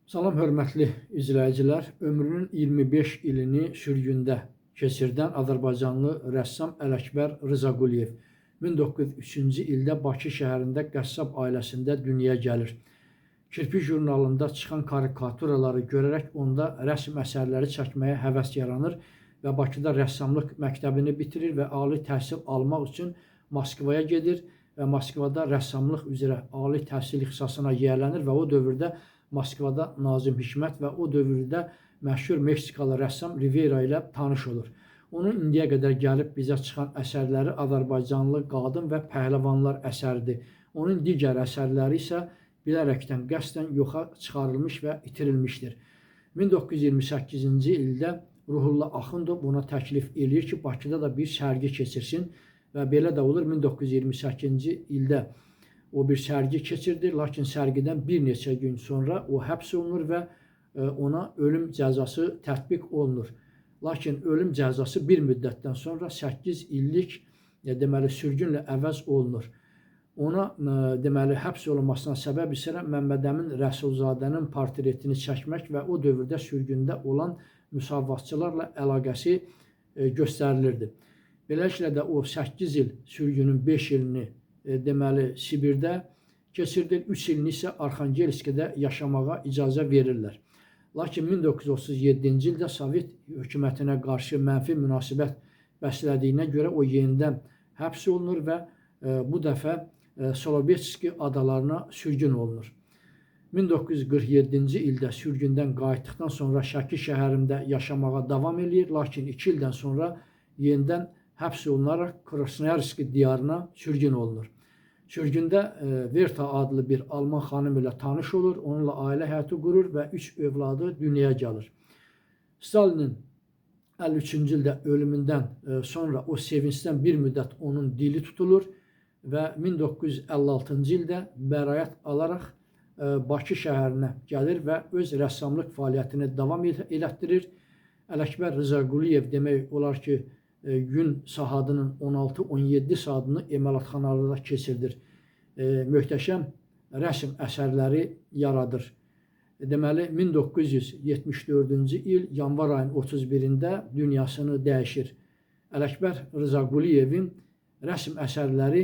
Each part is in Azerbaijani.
Salam hörmətli izləyicilər. Ömrünün 25 ilini sürgündə keçirdən Azərbaycanlı rəssam Ələkbər Rzaquliyev 1903-cü ildə Bakı şəhərində qəssab ailəsində dünyaya gəlir. Kirpi jurnalında çıxan karikaturaları görərək onda rəsm əsərləri çəkməyə həvəs yaranır və Bakıda rəssamlıq məktəbini bitirir və ali təhsil almaq üçün Moskvaya gedir və Moskvada rəssamlıq üzrə ali təhsil ixtisasına yiyələnir və o dövrdə Moskvada Nazim Hikmət və o dövrdə məşhur Meksikalı rəssam Rivera ilə tanış olur. Onun indiyə qədər gəlib bizə çıxan əsərləri Azərbaycanlı qadın və pəhləvanlar əsəridir. Onun digər əsərləri isə bilərəkdən qəsdən yoxa çıxarılmış və itirilmişdir. 1928-ci ildə Ruhullah Axundov buna təklif eləyir ki, Bakıda da bir sərgi keçirsin və belə də olur. 1928-ci ildə o bir sərgi keçirdi, lakin sərgidən bir neçə gün sonra o həbs olunur və ona ölüm cəzası tətbiq olunur. Lakin ölüm cəzası bir müddətdən sonra 8 illik deməli sürgünlə əvəz olunur. Ona deməli həbs olunmasına səbəb isə Məmməd Əmin Rəsulzadənin portretini çəkmək və o dövrdə sürgündə olan müsavatçılarla əlaqəsi göstərilirdi. Beləliklə də o 8 il sürgünün 5 ilini deməli Sibirdə keçirdir, 3 ilini isə Arxangelskdə yaşamağa icazə verirlər. Lakin 1937-ci ildə Sovet hökumətinə qarşı mənfi münasibət bəslədiyinə görə o yenidən həbs olunur və bu dəfə Solovetski adalarına sürgün olunur. 1947-ci ildə sürgündən qayıtdıqdan sonra Şəki şəhərində yaşamağa davam edir, lakin 2 ildən sonra yenidən həbs olunaraq Krasnoyarsk diyarına sürgün olunur. Sürgündə Verta adlı bir Alman xanım ilə tanış olur, onunla ailə həyatı qurur və 3 övladı dünyaya gəlir. Stalinin 53-cü ildə ölümündən sonra o sevincdən bir müddət onun dili tutulur və 1956-cı ildə bəraət alaraq Bakı şəhərinə gəlir və öz rəssamlıq fəaliyyətini davam elətdirir. Ələkbər Rzaquliyev demək olar ki, gün saatının 16-17 saatını emalatxanalarda keçirdir. Möhtəşəm rəsm əsərləri yaradır. Deməli, 1974-cü il yanvar ayının 31-də dünyasını dəyişir. Ələkbər Rzaquliyevin rəsm əsərləri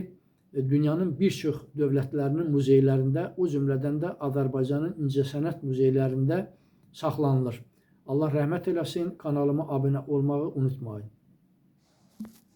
dünyanın bir çox dövlətlərinin muzeylərində, o cümlədən də Azərbaycanın incəsənət muzeylərində saxlanılır. Allah rəhmət eləsin, kanalıma abunə olmağı unutmayın.